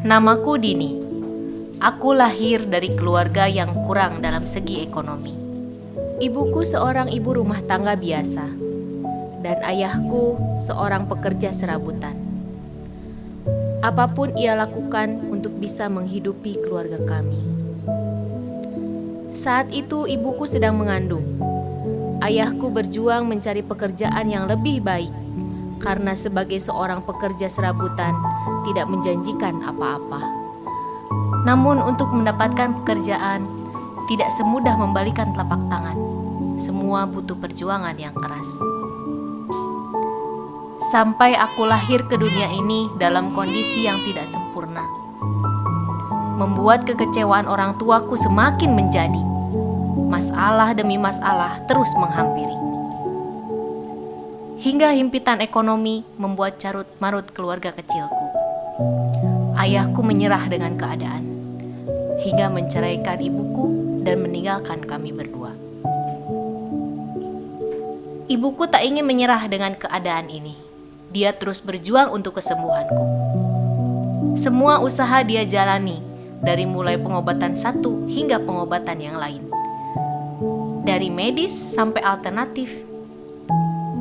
Namaku Dini. Aku lahir dari keluarga yang kurang dalam segi ekonomi. Ibuku seorang ibu rumah tangga biasa, dan ayahku seorang pekerja serabutan. Apapun ia lakukan untuk bisa menghidupi keluarga kami. Saat itu ibuku sedang mengandung. Ayahku berjuang mencari pekerjaan yang lebih baik, karena sebagai seorang pekerja serabutan tidak menjanjikan apa-apa. Namun untuk mendapatkan pekerjaan tidak semudah membalikan telapak tangan. Semua butuh perjuangan yang keras. Sampai aku lahir ke dunia ini dalam kondisi yang tidak sempurna, membuat kekecewaan orang tuaku semakin menjadi. Masalah demi masalah terus menghampiri. Hingga himpitan ekonomi membuat carut marut keluarga kecilku. Ayahku menyerah dengan keadaan, hingga menceraikan ibuku dan meninggalkan kami berdua. Ibuku tak ingin menyerah dengan keadaan ini. Dia terus berjuang untuk kesembuhanku. Semua usaha dia jalani, dari mulai pengobatan satu hingga pengobatan yang lain. Dari medis sampai alternatif.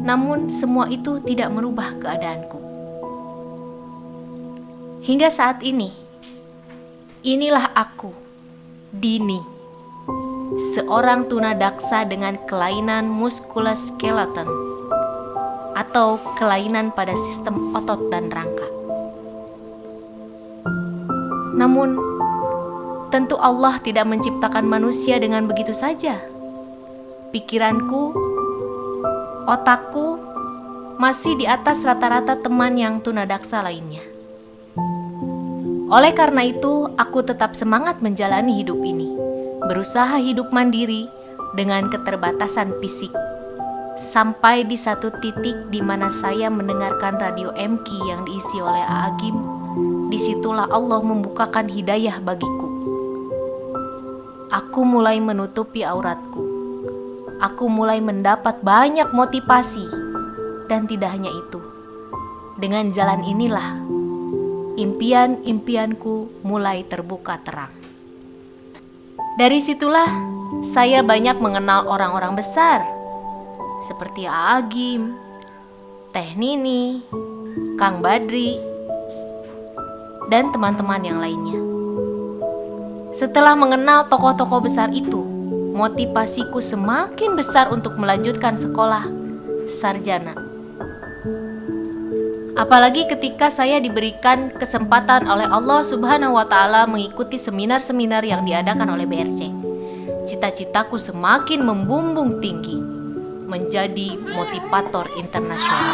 Namun semua itu tidak merubah keadaanku. Hingga saat ini, inilah aku, Dini, seorang tunadaksa dengan kelainan muskuloskeleton atau kelainan pada sistem otot dan rangka. Namun, tentu Allah tidak menciptakan manusia dengan begitu saja. Pikiranku, otakku masih di atas rata-rata teman yang tunadaksa lainnya. Oleh karena itu, aku tetap semangat menjalani hidup ini, berusaha hidup mandiri dengan keterbatasan fisik. Sampai di satu titik di mana saya mendengarkan radio MQ yang diisi oleh Aagim, disitulah Allah membukakan hidayah bagiku. Aku mulai menutupi auratku. Aku mulai mendapat banyak motivasi, dan tidak hanya itu. Dengan jalan inilah, impian-impianku mulai terbuka terang. Dari situlah, saya banyak mengenal orang-orang besar, seperti Aagim, Teh Nini, Kang Badri, dan teman-teman yang lainnya. Setelah mengenal tokoh-tokoh besar itu, motivasiku semakin besar untuk melanjutkan sekolah sarjana. Apalagi ketika saya diberikan kesempatan oleh Allah Subhanahu wa Ta'ala mengikuti seminar-seminar yang diadakan oleh BRC. Cita-citaku semakin membumbung tinggi, menjadi motivator internasional.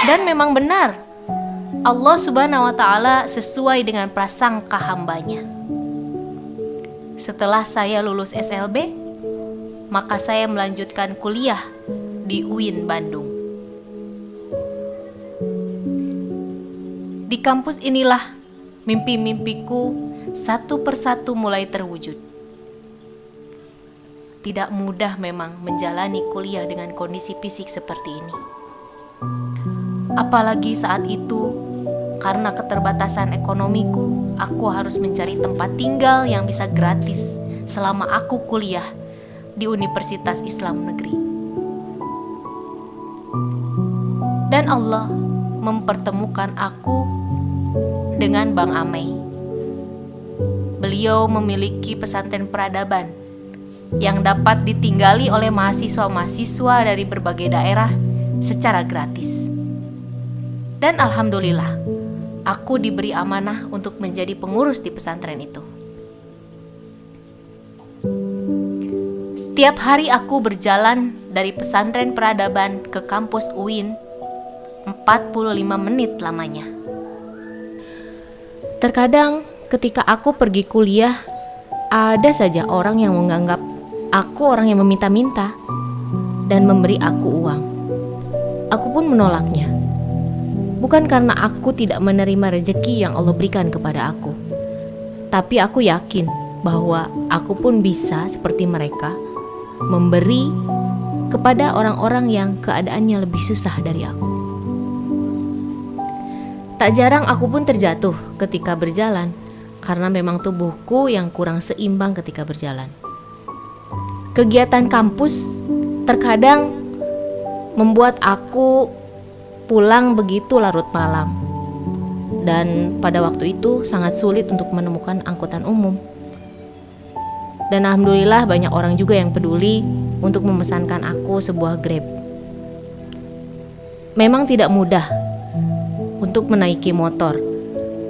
Dan memang benar, Allah Subhanahu wa Ta'ala sesuai dengan prasangka hambanya. Setelah saya lulus SLB, maka saya melanjutkan kuliah di UIN Bandung. Di kampus inilah mimpi-mimpiku satu persatu mulai terwujud. Tidak mudah memang menjalani kuliah dengan kondisi fisik seperti ini. Apalagi saat itu, karena keterbatasan ekonomiku, aku harus mencari tempat tinggal yang bisa gratis selama aku kuliah di Universitas Islam Negeri. Dan Allah mempertemukan aku dengan Bang Amey. Beliau memiliki pesantren peradaban yang dapat ditinggali oleh mahasiswa-mahasiswa dari berbagai daerah secara gratis. Dan alhamdulillah, aku diberi amanah untuk menjadi pengurus di pesantren itu. Setiap hari aku berjalan dari pesantren peradaban ke kampus UIN 45 menit lamanya. Terkadang ketika aku pergi kuliah, ada saja orang yang menganggap aku orang yang meminta-minta dan memberi aku uang. Aku pun menolaknya. Bukan karena aku tidak menerima rezeki yang Allah berikan kepada aku, tapi aku yakin bahwa aku pun bisa seperti mereka memberi kepada orang-orang yang keadaannya lebih susah dari aku. Tak jarang aku pun terjatuh ketika berjalan, karena memang tubuhku yang kurang seimbang ketika berjalan. Kegiatan kampus terkadang membuat aku pulang begitu larut malam. Dan pada waktu itu sangat sulit untuk menemukan angkutan umum. Dan alhamdulillah banyak orang juga yang peduli untuk memesankan aku sebuah Grab. Memang tidak mudah untuk menaiki motor,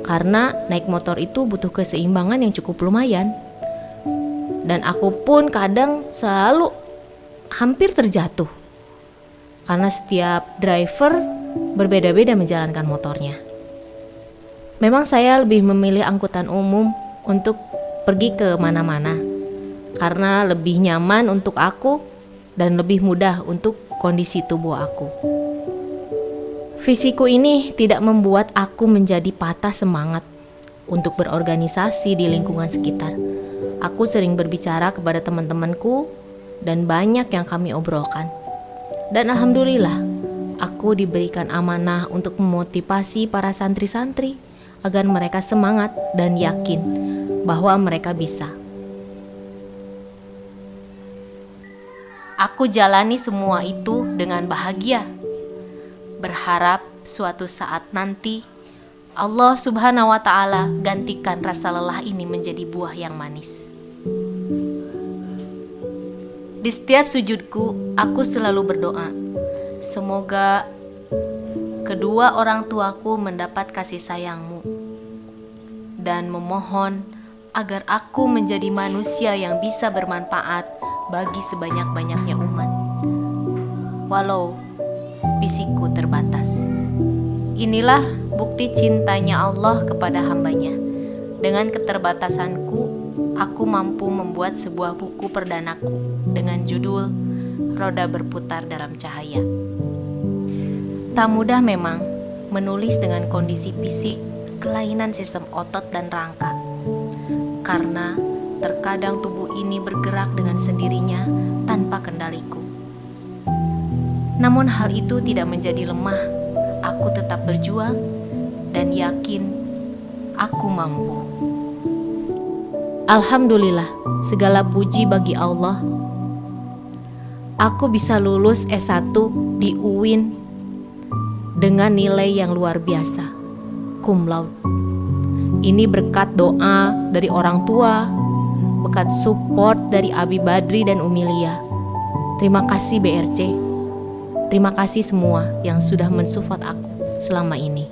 karena naik motor itu butuh keseimbangan yang cukup lumayan. Dan aku pun kadang selalu hampir terjatuh, karena setiap driver berbeda-beda menjalankan motornya. Memang saya lebih memilih angkutan umum untuk pergi ke mana-mana, karena lebih nyaman untuk aku dan lebih mudah untuk kondisi tubuh aku. Fisikku ini tidak membuat aku menjadi patah semangat untuk berorganisasi di lingkungan sekitar. Aku sering berbicara kepada teman-temanku dan banyak yang kami obrolkan. Dan alhamdulillah, aku diberikan amanah untuk memotivasi para santri-santri agar mereka semangat dan yakin bahwa mereka bisa. Aku jalani semua itu dengan bahagia, berharap suatu saat nanti Allah Subhanahu wa Ta'ala gantikan rasa lelah ini menjadi buah yang manis. Di setiap sujudku, aku selalu berdoa, semoga kedua orang tuaku mendapat kasih sayang-Mu, dan memohon agar aku menjadi manusia yang bisa bermanfaat bagi sebanyak-banyaknya umat, walau fisikku terbatas. Inilah bukti cintanya Allah kepada hambanya. Dengan keterbatasanku, aku mampu membuat sebuah buku perdanaku dengan judul Roda Berputar Dalam Cahaya. Tak mudah memang menulis dengan kondisi fisik, kelainan sistem otot dan rangka, karena terkadang tubuh ini bergerak dengan sendirinya tanpa kendaliku. Namun hal itu tidak menjadi lemah. Aku tetap berjuang dan yakin aku mampu. Alhamdulillah, segala puji bagi Allah. Aku bisa lulus S1 di UIN dengan nilai yang luar biasa, cum laude. Ini berkat doa dari orang tua, berkat support dari Abi Badri dan Umilia. Terima kasih BRC. Terima kasih semua yang sudah mensupport aku selama ini.